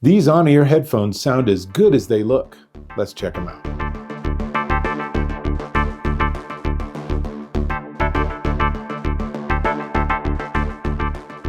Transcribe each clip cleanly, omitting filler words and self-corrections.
These on-ear headphones sound as good as they look. Let's check them out.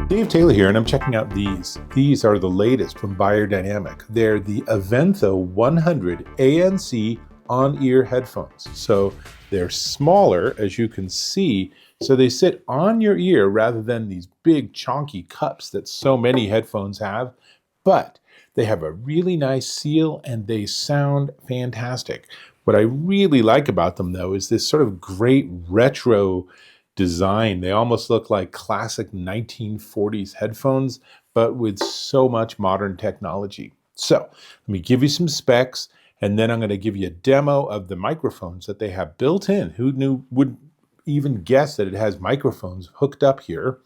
Dave Taylor here, and I'm checking out these. These are the latest from Beyerdynamic. They're the Aventho 100 ANC on-ear headphones. So they're smaller, as you can see, so they sit on your ear rather than these big chonky cups that so many headphones have. But they have a really nice seal and they sound fantastic. What I really like about them, though, is this sort of great retro design. They almost look like classic 1940s headphones, but with so much modern technology. So let me give you some specs, and then I'm going to give you a demo of the microphones that they have built in. Who would even guess that it has microphones hooked up here?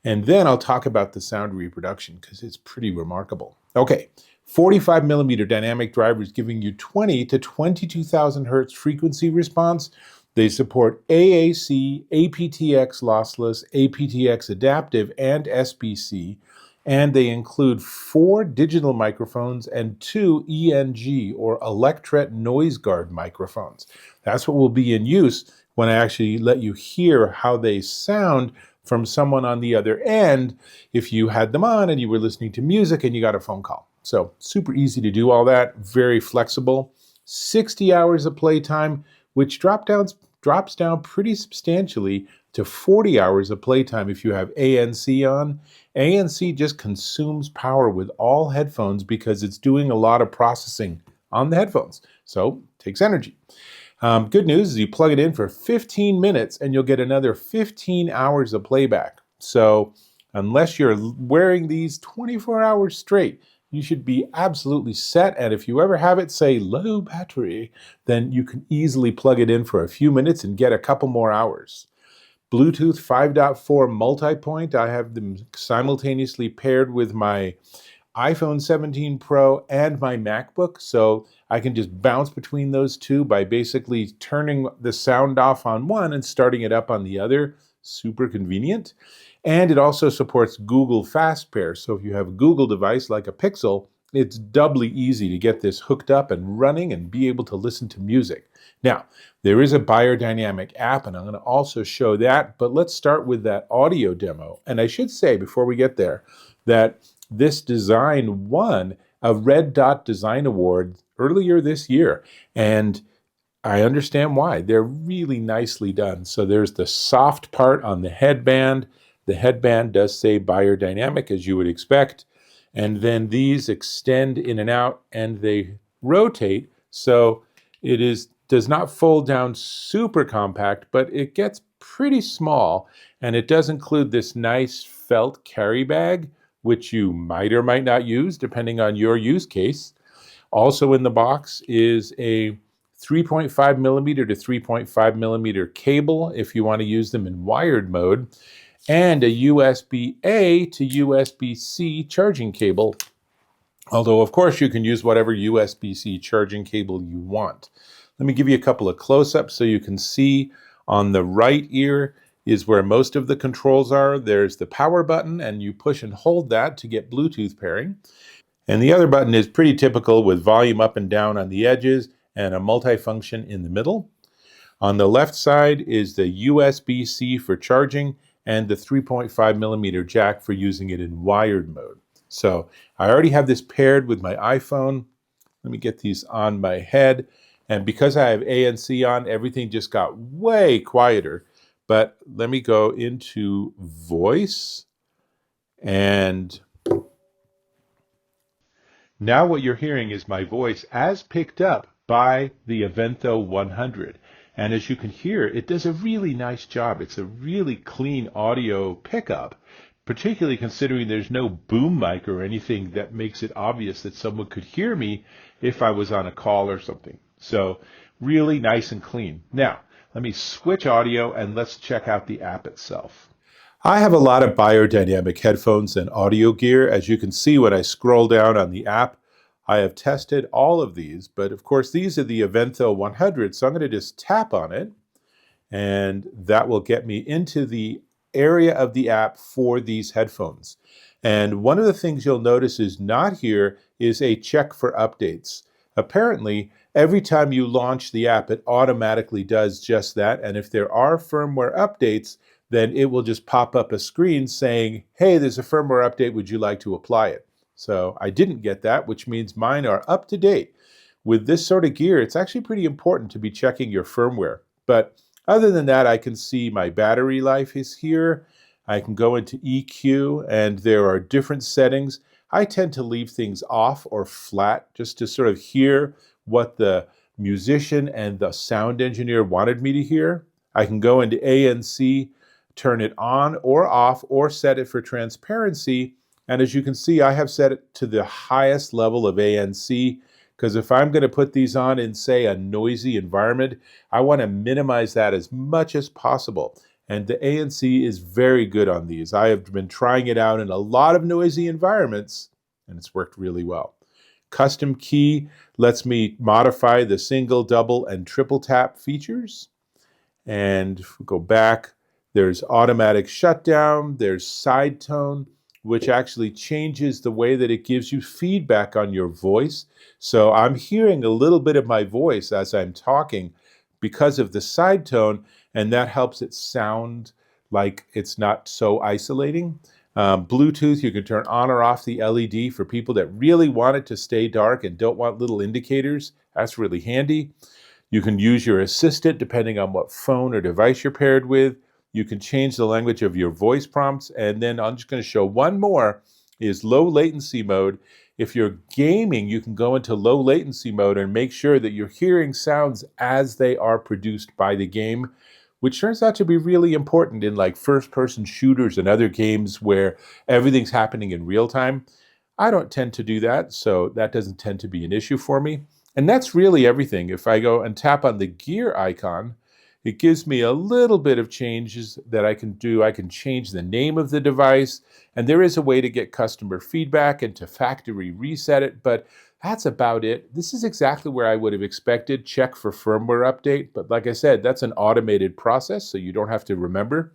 And then I'll talk about the sound reproduction because it's pretty remarkable. Okay, 45 millimeter dynamic drivers giving you 20 to 22,000 hertz frequency response. They support AAC, aptX lossless, aptX adaptive, and SBC, and they include 4 digital microphones and 2 ENG, or Electret Noise Guard microphones. That's what will be in use when I actually let you hear how they sound from someone on the other end if you had them on and you were listening to music and you got a phone call. So super easy to do all that, very flexible. 60 hours of playtime, which drops down pretty substantially to 40 hours of playtime if you have ANC on. ANC just consumes power with all headphones because it's doing a lot of processing on the headphones, so it takes energy. Good news is you plug it in for 15 minutes and you'll get another 15 hours of playback. So unless you're wearing these 24 hours straight, you should be absolutely set. And if you ever have it say low battery, then you can easily plug it in for a few minutes and get a couple more hours. Bluetooth 5.4 multipoint. I have them simultaneously paired with my iPhone 17 Pro and my MacBook, so I can just bounce between those two by basically turning the sound off on one and starting it up on the other. Super convenient. And it also supports Google Fast Pair, so if you have a Google device like a Pixel, it's doubly easy to get this hooked up and running and be able to listen to music. Now, there is a Beyerdynamic app, and I'm going to also show that, but let's start with that audio demo. And I should say, before we get there, that this design won a Red Dot Design Award earlier this year, and I understand why. They're really nicely done. So there's the soft part on the headband. The headband does say Beyerdynamic, as you would expect, and then these extend in and out and they rotate, so it does not fold down super compact, but it gets pretty small, and it does include this nice felt carry bag, which you might or might not use depending on your use case. Also in the box is a 3.5 millimeter to 3.5 millimeter cable if you want to use them in wired mode, and a USB-A to USB-C charging cable, although of course you can use whatever USB-C charging cable you want. Let me give you a couple of close-ups so you can see. On the right ear is where most of the controls are. There's the power button, and you push and hold that to get Bluetooth pairing. And the other button is pretty typical with volume up and down on the edges and a multifunction in the middle. On the left side is the USB-C for charging and the 3.5 millimeter jack for using it in wired mode. So I already have this paired with my iPhone. Let me get these on my head. And because I have ANC on, everything just got way quieter. But let me go into voice, and now what you're hearing is my voice as picked up by the Aventho 100. And as you can hear, it does a really nice job. It's a really clean audio pickup, particularly considering there's no boom mic or anything that makes it obvious that someone could hear me if I was on a call or something. So really nice and clean. Now, let me switch audio and let's check out the app itself. I have a lot of Beyerdynamic headphones and audio gear. As you can see when I scroll down on the app, I have tested all of these, but of course these are the Aventho 100, so I'm going to just tap on it, and that will get me into the area of the app for these headphones. And one of the things you'll notice is not here is a check for updates. Apparently, every time you launch the app, it automatically does just that. And if there are firmware updates, then it will just pop up a screen saying, hey, there's a firmware update, would you like to apply it? So I didn't get that, which means mine are up to date. With this sort of gear, it's actually pretty important to be checking your firmware. But other than that, I can see my battery life is here. I can go into EQ, and there are different settings. I tend to leave things off or flat just to sort of hear what the musician and the sound engineer wanted me to hear. I can go into ANC, turn it on or off, or set it for transparency. And as you can see, I have set it to the highest level of ANC, because if I'm going to put these on in, say, a noisy environment, I want to minimize that as much as possible. And the ANC is very good on these. I have been trying it out in a lot of noisy environments, and it's worked really well. Custom key lets me modify the single, double, and triple tap features. And if we go back, there's automatic shutdown, there's side tone, which actually changes the way that it gives you feedback on your voice. So I'm hearing a little bit of my voice as I'm talking because of the side tone, and that helps it sound like it's not so isolating. Bluetooth, you can turn on or off the LED for people that really want it to stay dark and don't want little indicators. That's really handy. You can use your assistant depending on what phone or device you're paired with. You can change the language of your voice prompts. And then I'm just going to show one more, is low latency mode. If you're gaming, you can go into low latency mode and make sure that you're hearing sounds as they are produced by the game, which turns out to be really important in like first-person shooters and other games where everything's happening in real time. I don't tend to do that, so that doesn't tend to be an issue for me. And that's really everything. If I go and tap on the gear icon, it gives me a little bit of changes that I can do. I can change the name of the device, and there is a way to get customer feedback and to factory reset it, but that's about it. This is exactly where I would have expected. Check for firmware update, but like I said, that's an automated process, so you don't have to remember.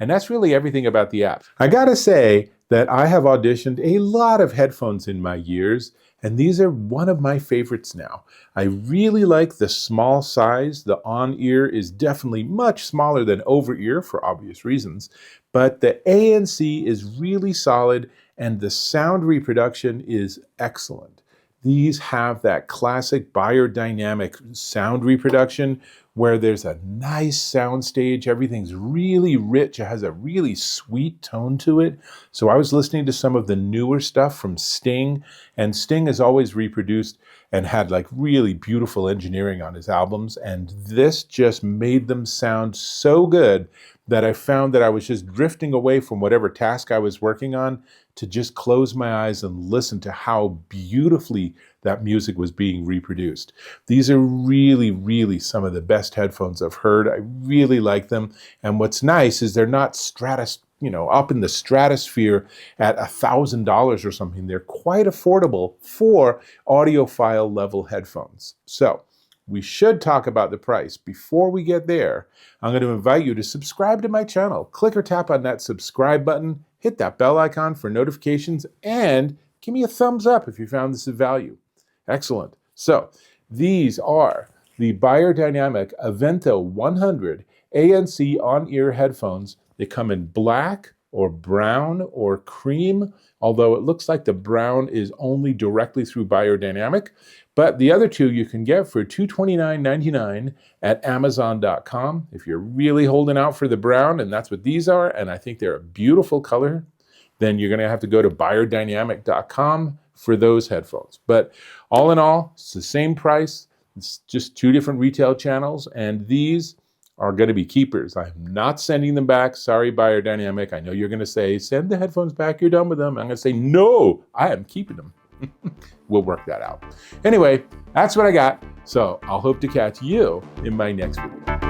And that's really everything about the app. I gotta say that I have auditioned a lot of headphones in my years, and these are one of my favorites now. I really like the small size. The on-ear is definitely much smaller than over-ear for obvious reasons, but the ANC is really solid and the sound reproduction is excellent. These have that classic Beyerdynamic sound reproduction where there's a nice sound stage. Everything's really rich. It has a really sweet tone to it. So I was listening to some of the newer stuff from Sting, and Sting has always reproduced and had like really beautiful engineering on his albums. And this just made them sound so good that I found that I was just drifting away from whatever task I was working on to just close my eyes and listen to how beautifully that music was being reproduced. These are really, really some of the best headphones I've heard. I really like them. And what's nice is they're not up in the stratosphere at $1,000 or something. They're quite affordable for audiophile level headphones. So we should talk about the price. Before we get there, I'm going to invite you to subscribe to my channel. Click or tap on that subscribe button, hit that bell icon for notifications, and give me a thumbs up if you found this of value. Excellent. So these are the Beyerdynamic Aventho 100 ANC On-Ear Headphones. They come in black or brown or cream, although it looks like the brown is only directly through Beyerdynamic. But the other two you can get for $229.99 at Amazon.com. If you're really holding out for the brown, and that's what these are, and I think they're a beautiful color, then you're going to have to go to Beyerdynamic.com for those headphones. But all in all, it's the same price. It's just two different retail channels, and these are going to be keepers. I'm not sending them back. Sorry, Beyerdynamic. I know you're going to say, send the headphones back. You're done with them. I'm going to say, no, I am keeping them. We'll work that out. Anyway, that's what I got. So I'll hope to catch you in my next video.